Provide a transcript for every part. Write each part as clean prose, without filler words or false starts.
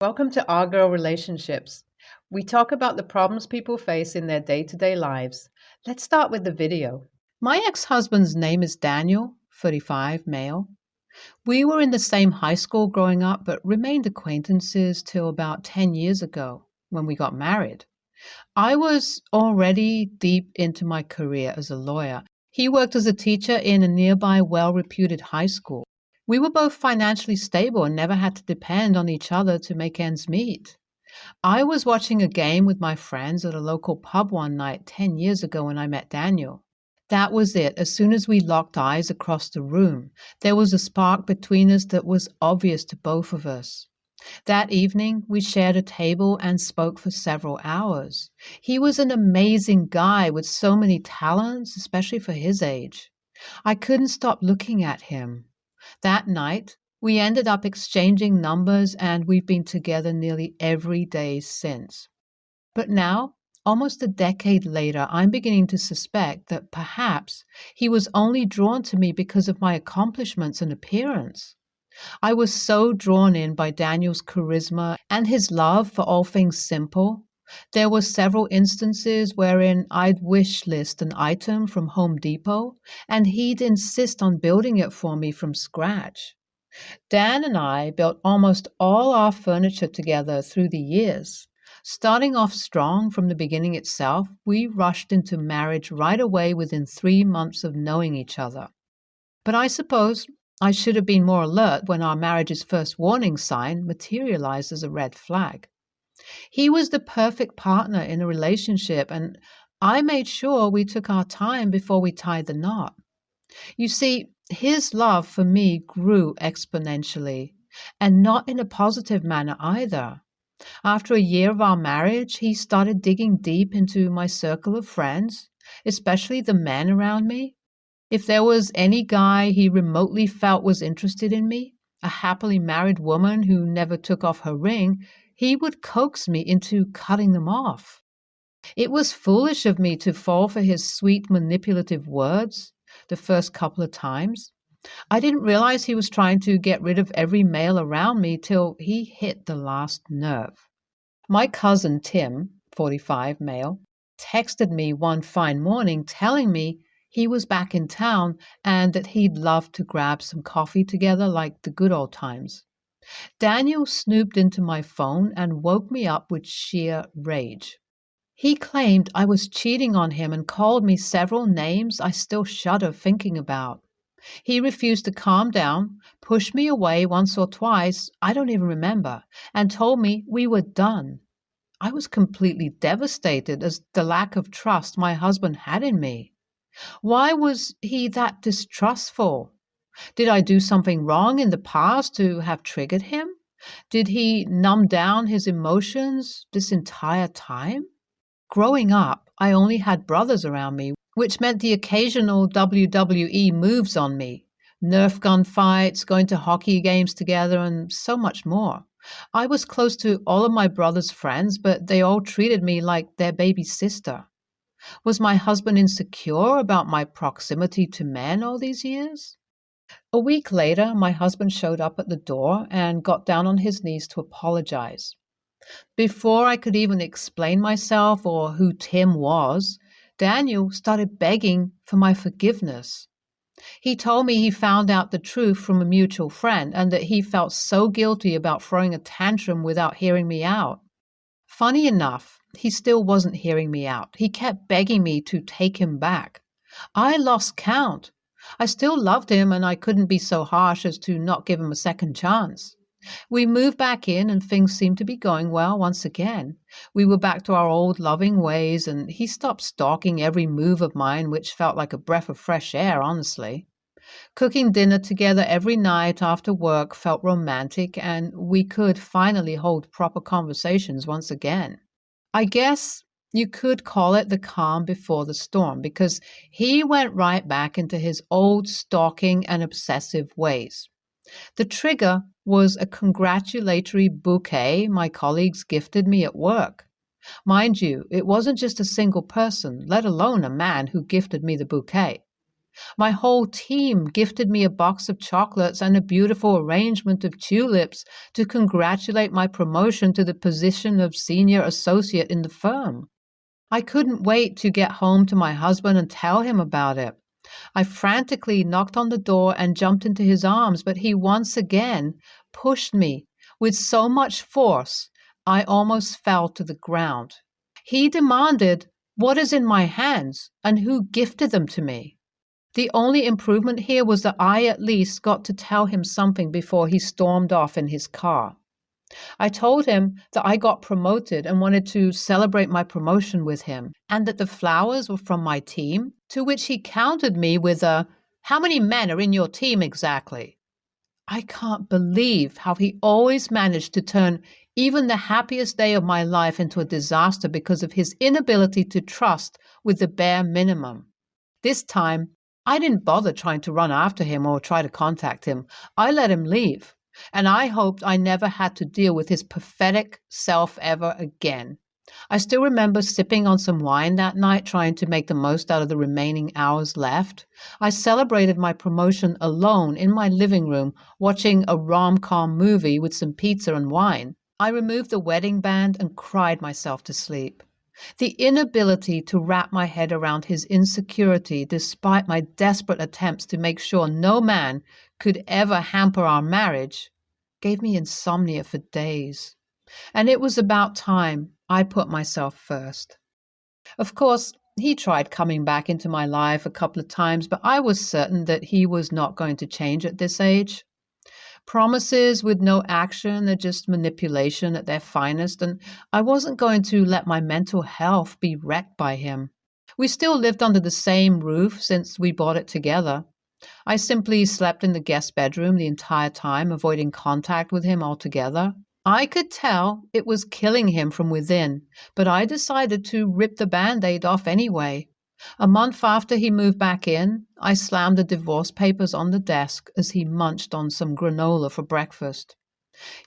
Welcome to Our Girl Relationships. We talk about the problems people face in their day-to-day lives. Let's start with the video. My ex-husband's name is Daniel, 35, male. We were in the same high school growing up, but remained acquaintances till about 10 years ago when we got married. I was already deep into my career as a lawyer. He worked as a teacher in a nearby well-reputed high school. We were both financially stable and never had to depend on each other to make ends meet. I was watching a game with my friends at a local pub one night 10 years ago when I met Daniel. That was it. As soon as we locked eyes across the room, there was a spark between us that was obvious to both of us. That evening, we shared a table and spoke for several hours. He was an amazing guy with so many talents, especially for his age. I couldn't stop looking at him. That night, we ended up exchanging numbers and we've been together nearly every day since. But now, almost a decade later, I'm beginning to suspect that perhaps he was only drawn to me because of my accomplishments and appearance. I was so drawn in by Daniel's charisma and his love for all things simple. There were several instances wherein I'd wish list an item from Home Depot, and he'd insist on building it for me from scratch. Dan and I built almost all our furniture together through the years. Starting off strong from the beginning itself, we rushed into marriage right away within 3 months of knowing each other. But I suppose I should have been more alert when our marriage's first warning sign materialized as a red flag. He was the perfect partner in a relationship, and I made sure we took our time before we tied the knot. You see, his love for me grew exponentially, and not in a positive manner either. After a year of our marriage, he started digging deep into my circle of friends, especially the men around me. If there was any guy he remotely felt was interested in me, a happily married woman who never took off her ring, he would coax me into cutting them off. It was foolish of me to fall for his sweet manipulative words the first couple of times. I didn't realize he was trying to get rid of every male around me till he hit the last nerve. My cousin Tim, 45, male, texted me one fine morning telling me he was back in town and that he'd love to grab some coffee together like the good old times. Daniel snooped into my phone and woke me up with sheer rage. He claimed I was cheating on him and called me several names I still shudder thinking about. He refused to calm down, pushed me away once or twice, I don't even remember, and told me we were done. I was completely devastated as the lack of trust my husband had in me. Why was he that distrustful? Did I do something wrong in the past to have triggered him? Did he numb down his emotions this entire time? Growing up, I only had brothers around me, which meant the occasional WWE moves on me, Nerf gun fights, going to hockey games together, and so much more. I was close to all of my brother's friends, but they all treated me like their baby sister. Was my husband insecure about my proximity to men all these years? A week later, my husband showed up at the door and got down on his knees to apologize. Before I could even explain myself or who Tim was, Daniel started begging for my forgiveness. He told me he found out the truth from a mutual friend and that he felt so guilty about throwing a tantrum without hearing me out. Funny enough, he still wasn't hearing me out. He kept begging me to take him back. I lost count. I still loved him and I couldn't be so harsh as to not give him a second chance. We moved back in and things seemed to be going well once again. We were back to our old loving ways and he stopped stalking every move of mine, which felt like a breath of fresh air, honestly. Cooking dinner together every night after work felt romantic and we could finally hold proper conversations once again. I guess you could call it the calm before the storm because he went right back into his old stalking and obsessive ways. The trigger was a congratulatory bouquet my colleagues gifted me at work. Mind you, it wasn't just a single person, let alone a man who gifted me the bouquet. My whole team gifted me a box of chocolates and a beautiful arrangement of tulips to congratulate my promotion to the position of senior associate in the firm. I couldn't wait to get home to my husband and tell him about it. I frantically knocked on the door and jumped into his arms, but he once again pushed me with so much force I almost fell to the ground. He demanded what is in my hands and who gifted them to me. The only improvement here was that I at least got to tell him something before he stormed off in his car. I told him that I got promoted and wanted to celebrate my promotion with him, and that the flowers were from my team, to which he countered me with a, "How many men are in your team exactly?" I can't believe how he always managed to turn even the happiest day of my life into a disaster because of his inability to trust with the bare minimum. This time, I didn't bother trying to run after him or try to contact him. I let him leave, and I hoped I never had to deal with his pathetic self ever again. I still remember sipping on some wine that night, trying to make the most out of the remaining hours left. I celebrated my promotion alone in my living room, watching a rom-com movie with some pizza and wine. I removed the wedding band and cried myself to sleep. The inability to wrap my head around his insecurity, despite my desperate attempts to make sure no man could ever hamper our marriage, gave me insomnia for days. And it was about time I put myself first. Of course, he tried coming back into my life a couple of times, but I was certain that he was not going to change at this age. Promises with no action are just manipulation at their finest, and I wasn't going to let my mental health be wrecked by him. We still lived under the same roof since we bought it together. I simply slept in the guest bedroom the entire time, avoiding contact with him altogether. I could tell it was killing him from within, but I decided to rip the Band-Aid off anyway. A month after he moved back in, I slammed the divorce papers on the desk as he munched on some granola for breakfast.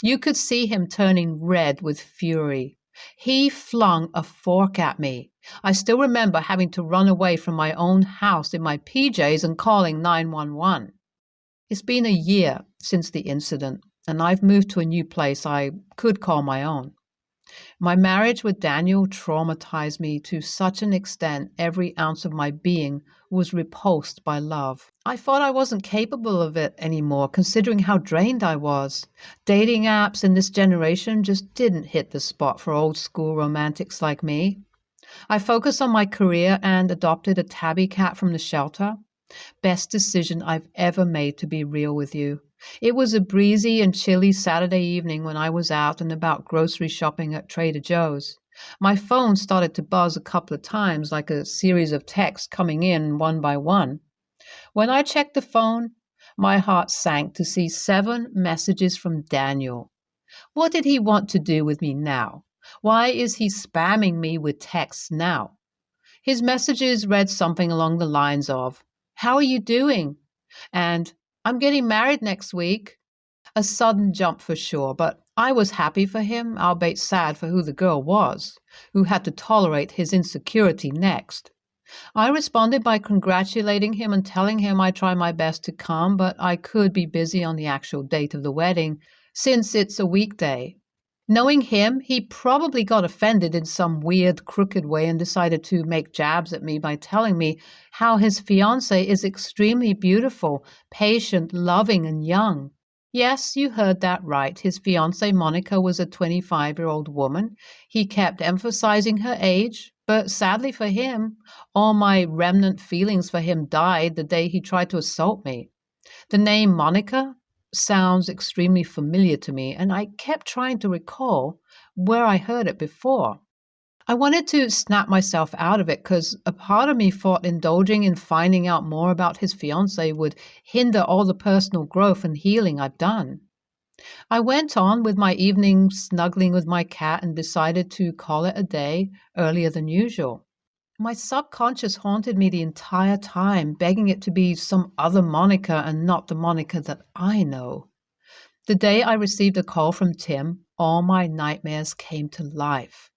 You could see him turning red with fury. He flung a fork at me. I still remember having to run away from my own house in my PJs and calling 911. It's been a year since the incident, and I've moved to a new place I could call my own. My marriage with Daniel traumatized me to such an extent every ounce of my being was repulsed by love. I thought I wasn't capable of it anymore, considering how drained I was. Dating apps in this generation just didn't hit the spot for old school romantics like me. I focused on my career and adopted a tabby cat from the shelter. Best decision I've ever made, to be real with you. It was a breezy and chilly Saturday evening when I was out and about grocery shopping at Trader Joe's. My phone started to buzz a couple of times, like a series of texts coming in one by one. When I checked the phone, my heart sank to see 7 messages from Daniel. What did he want to do with me now? Why is he spamming me with texts now? His messages read something along the lines of, "How are you doing?" and "I'm getting married next week." A sudden jump for sure, but I was happy for him, albeit sad for who the girl was, who had to tolerate his insecurity next. I responded by congratulating him and telling him I'd try my best to come, but I could be busy on the actual date of the wedding, since it's a weekday. Knowing him, he probably got offended in some weird, crooked way and decided to make jabs at me by telling me how his fiancée is extremely beautiful, patient, loving, and young. Yes, you heard that right. His fiancée, Monica, was a 25-year-old woman. He kept emphasizing her age, but sadly for him, all my remnant feelings for him died the day he tried to assault me. The name Monica sounds extremely familiar to me, and I kept trying to recall where I heard it before. I wanted to snap myself out of it because a part of me thought indulging in finding out more about his fiancée would hinder all the personal growth and healing I've done. I went on with my evening snuggling with my cat and decided to call it a day earlier than usual. My subconscious haunted me the entire time, begging it to be some other Monica and not the Monica that I know. The day I received a call from Tim, all my nightmares came to life.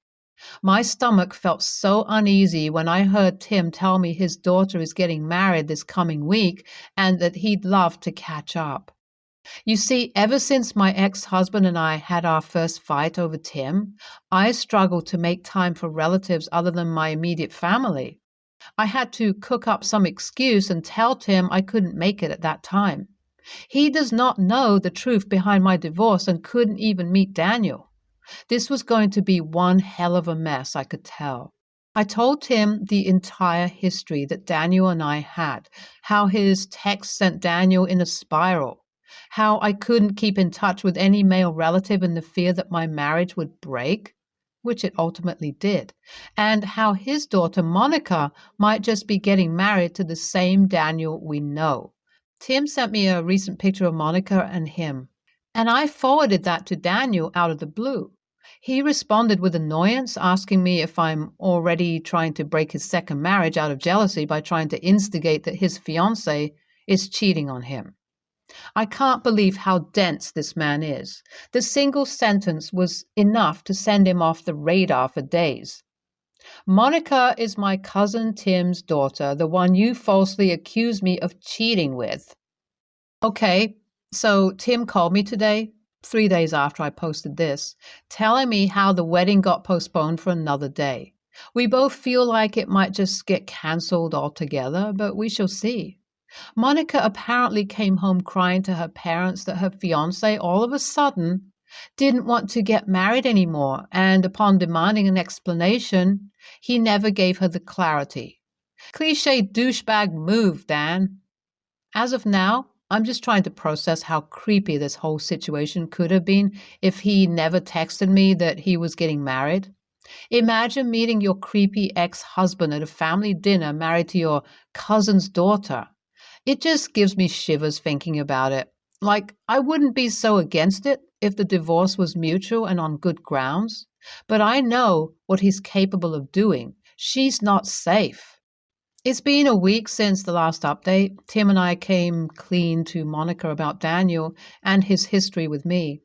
My stomach felt so uneasy when I heard Tim tell me his daughter is getting married this coming week and that he'd love to catch up. You see, ever since my ex-husband and I had our first fight over Tim, I struggled to make time for relatives other than my immediate family. I had to cook up some excuse and tell Tim I couldn't make it at that time. He does not know the truth behind my divorce and couldn't even meet Daniel. This was going to be one hell of a mess, I could tell. I told Tim the entire history that Daniel and I had, how his text sent Daniel in a spiral, how I couldn't keep in touch with any male relative in the fear that my marriage would break, which it ultimately did, and how his daughter Monica might just be getting married to the same Daniel we know. Tim sent me a recent picture of Monica and him, and I forwarded that to Daniel out of the blue. He responded with annoyance, asking me if I'm already trying to break his second marriage out of jealousy by trying to instigate that his fiancée is cheating on him. I can't believe how dense this man is. The single sentence was enough to send him off the radar for days. Monica is my cousin Tim's daughter, the one you falsely accused me of cheating with. Okay, so Tim called me today, 3 days after I posted this, telling me how the wedding got postponed for another day. We both feel like it might just get cancelled altogether, but we shall see. Monica apparently came home crying to her parents that her fiancé all of a sudden didn't want to get married anymore, and upon demanding an explanation, he never gave her the clarity. Cliché douchebag move, Dan. As of now, I'm just trying to process how creepy this whole situation could have been if he never texted me that he was getting married. Imagine meeting your creepy ex-husband at a family dinner married to your cousin's daughter. It just gives me shivers thinking about it. Like, I wouldn't be so against it if the divorce was mutual and on good grounds, but I know what he's capable of doing. She's not safe. It's been a week since the last update. Tim and I came clean to Monica about Daniel and his history with me.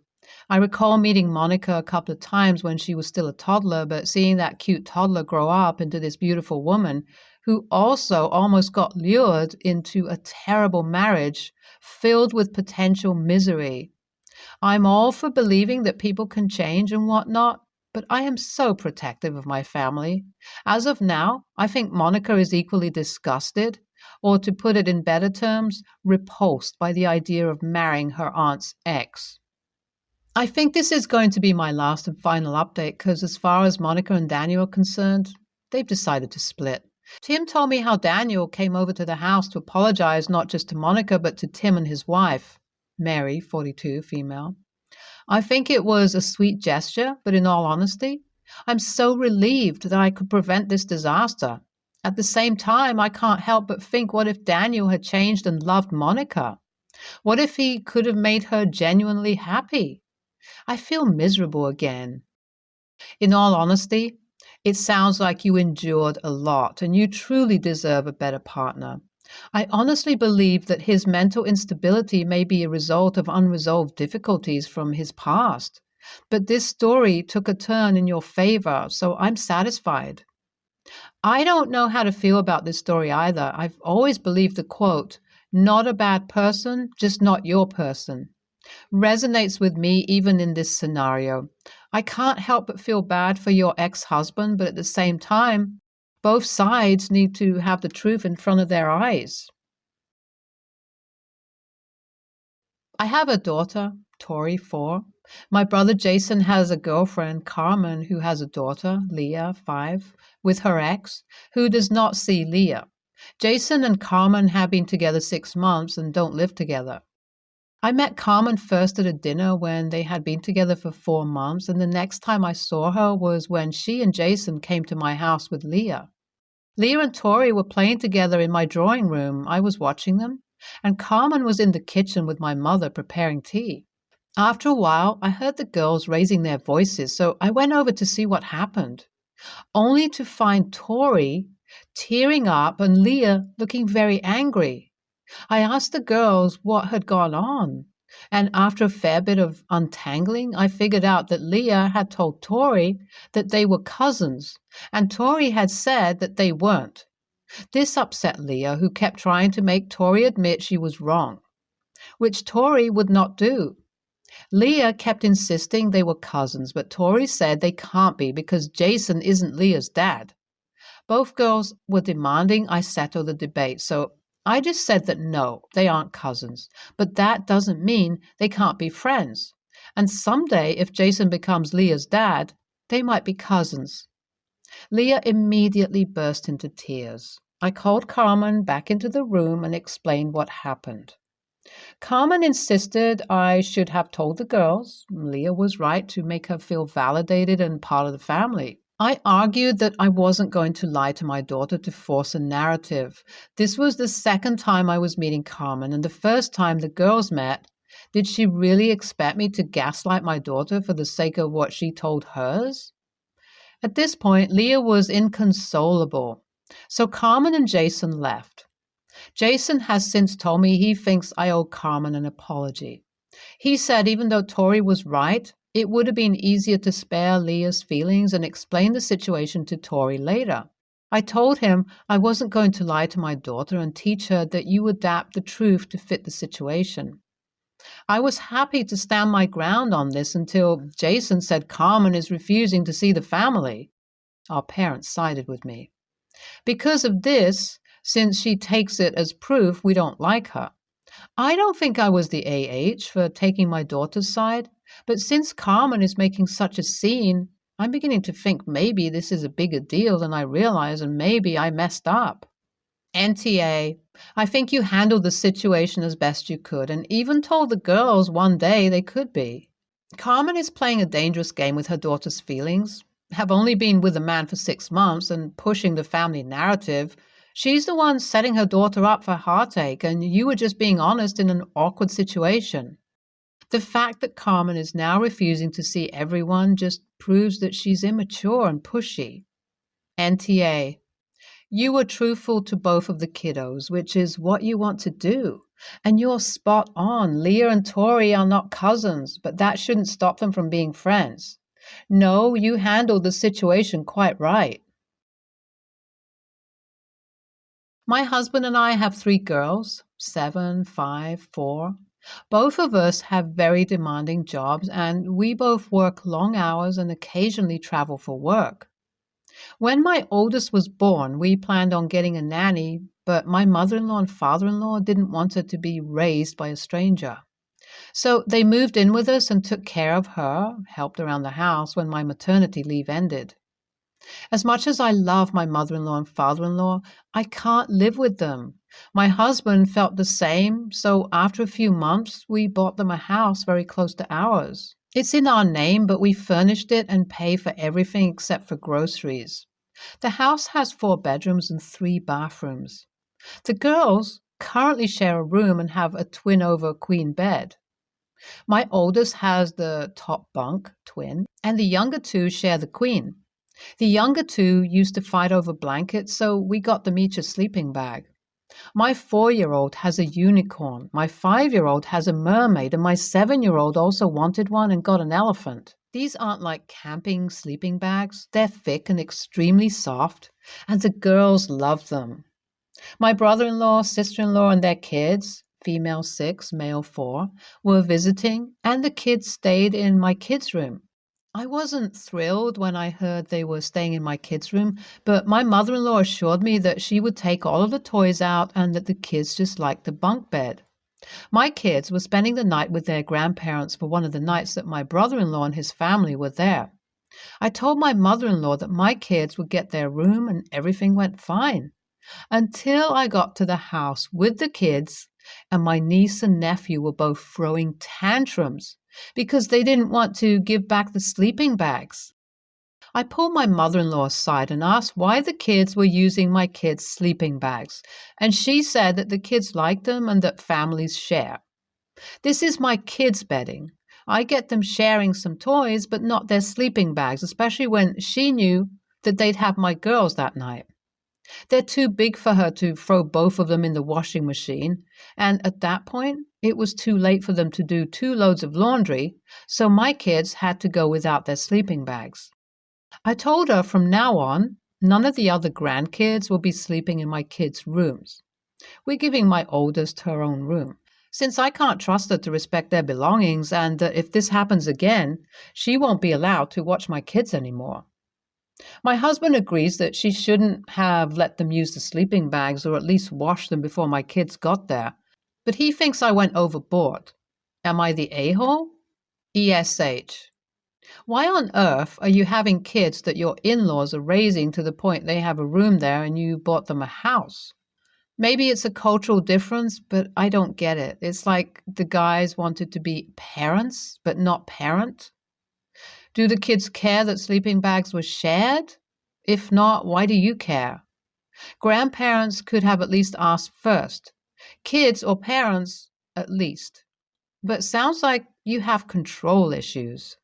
I recall meeting Monica a couple of times when she was still a toddler, but seeing that cute toddler grow up into this beautiful woman who also almost got lured into a terrible marriage filled with potential misery. I'm all for believing that people can change and whatnot, but I am so protective of my family. As of now, I think Monica is equally disgusted, or to put it in better terms, repulsed by the idea of marrying her aunt's ex. I think this is going to be my last and final update because as far as Monica and Daniel are concerned, they've decided to split. Tim told me how Daniel came over to the house to apologize not just to Monica but to Tim and his wife, Mary, 42, female. I think it was a sweet gesture, but in all honesty, I'm so relieved that I could prevent this disaster. At the same time, I can't help but think, what if Daniel had changed and loved Monica? What if he could have made her genuinely happy? I feel miserable again. In all honesty, it sounds like you endured a lot and you truly deserve a better partner. I honestly believe that his mental instability may be a result of unresolved difficulties from his past. But this story took a turn in your favor, so I'm satisfied. I don't know how to feel about this story either. I've always believed the quote, "Not a bad person, just not your person," resonates with me even in this scenario. I can't help but feel bad for your ex-husband, but at the same time, both sides need to have the truth in front of their eyes. I have a daughter, Tori, 4. My brother Jason has a girlfriend, Carmen, who has a daughter, Leah, 5, with her ex, who does not see Leah. Jason and Carmen have been together 6 months and don't live together. I met Carmen first at a dinner when they had been together for 4 months, and the next time I saw her was when she and Jason came to my house with Leah. Leah and Tori were playing together in my drawing room. I was watching them, and Carmen was in the kitchen with my mother preparing tea. After a while, I heard the girls raising their voices, so I went over to see what happened, only to find Tori tearing up and Leah looking very angry. I asked the girls what had gone on. And after a fair bit of untangling, I figured out that Leah had told Tori that they were cousins, and Tori had said that they weren't. This upset Leah, who kept trying to make Tori admit she was wrong, which Tori would not do. Leah kept insisting they were cousins, but Tori said they can't be because Jason isn't Leah's dad. Both girls were demanding I settle the debate, so I just said that no, they aren't cousins, but that doesn't mean they can't be friends. And someday, if Jason becomes Leah's dad, they might be cousins. Leah immediately burst into tears. I called Carmen back into the room and explained what happened. Carmen insisted I should have told the girls. Leah was right to make her feel validated and part of the family. I argued that I wasn't going to lie to my daughter to force a narrative. This was the second time I was meeting Carmen, and the first time the girls met. Did she really expect me to gaslight my daughter for the sake of what she told hers? At this point, Leah was inconsolable. So Carmen and Jason left. Jason has since told me he thinks I owe Carmen an apology. He said even though Tori was right, it would have been easier to spare Leah's feelings and explain the situation to Tori later. I told him I wasn't going to lie to my daughter and teach her that you adapt the truth to fit the situation. I was happy to stand my ground on this until Jason said Carmen is refusing to see the family. Our parents sided with me. Because of this, since she takes it as proof we don't like her. I don't think I was the AH for taking my daughter's side, but since Carmen is making such a scene, I'm beginning to think maybe this is a bigger deal than I realize and maybe I messed up. NTA, I think you handled the situation as best you could and even told the girls one day they could be. Carmen is playing a dangerous game with her daughter's feelings. Have only been with a man for 6 months and pushing the family narrative. She's the one setting her daughter up for heartache, and you were just being honest in an awkward situation. The fact that Carmen is now refusing to see everyone just proves that she's immature and pushy. NTA. You were truthful to both of the kiddos, which is what you want to do. And you're spot on. Leah and Tori are not cousins, but that shouldn't stop them from being friends. No, you handled the situation quite right. My husband and I have 3 girls, 7, 5, 4. Both of us have very demanding jobs, and we both work long hours and occasionally travel for work. When my oldest was born, we planned on getting a nanny, but my mother-in-law and father-in-law didn't want her to be raised by a stranger. So they moved in with us and took care of her, helped around the house when my maternity leave ended. As much as I love my mother-in-law and father-in-law, I can't live with them. My husband felt the same, so after a few months, we bought them a house very close to ours. It's in our name, but we furnished it and pay for everything except for groceries. The house has 4 bedrooms and 3 bathrooms. The girls currently share a room and have a twin-over-queen bed. My oldest has the top bunk, twin, and the younger 2 share the queen. The younger 2 used to fight over blankets, so we got them each a sleeping bag. My 4-year-old has a unicorn, my 5-year-old has a mermaid, and my 7-year-old also wanted one and got an elephant. These aren't like camping sleeping bags. They're thick and extremely soft, and the girls love them. My brother-in-law, sister-in-law, and their kids, female 6, male 4, were visiting, and the kids stayed in my kids' room. I wasn't thrilled when I heard they were staying in my kids' room, but my mother-in-law assured me that she would take all of the toys out and that the kids just liked the bunk bed. My kids were spending the night with their grandparents for one of the nights that my brother-in-law and his family were there. I told my mother-in-law that my kids would get their room and everything went fine. Until I got to the house with the kids, and my niece and nephew were both throwing tantrums because they didn't want to give back the sleeping bags. I pulled my mother-in-law aside and asked why the kids were using my kids' sleeping bags, and she said that the kids liked them and that families share. This is my kids' bedding. I get them sharing some toys, but not their sleeping bags, especially when she knew that they'd have my girls that night. They're too big for her to throw both of them in the washing machine, and at that point, it was too late for them to do 2 loads of laundry, so my kids had to go without their sleeping bags. I told her from now on, none of the other grandkids will be sleeping in my kids' rooms. We're giving my oldest her own room, since I can't trust her to respect their belongings, and if this happens again, she won't be allowed to watch my kids anymore. My husband agrees that she shouldn't have let them use the sleeping bags or at least wash them before my kids got there, but he thinks I went overboard. Am I the a-hole? ESH. Why on earth are you having kids that your in-laws are raising to the point they have a room there and you bought them a house? Maybe it's a cultural difference, but I don't get it. It's like the guys wanted to be parents, but not parent. Do the kids care that sleeping bags were shared? If not, why do you care? Grandparents could have at least asked first. Kids or parents, at least. But sounds like you have control issues.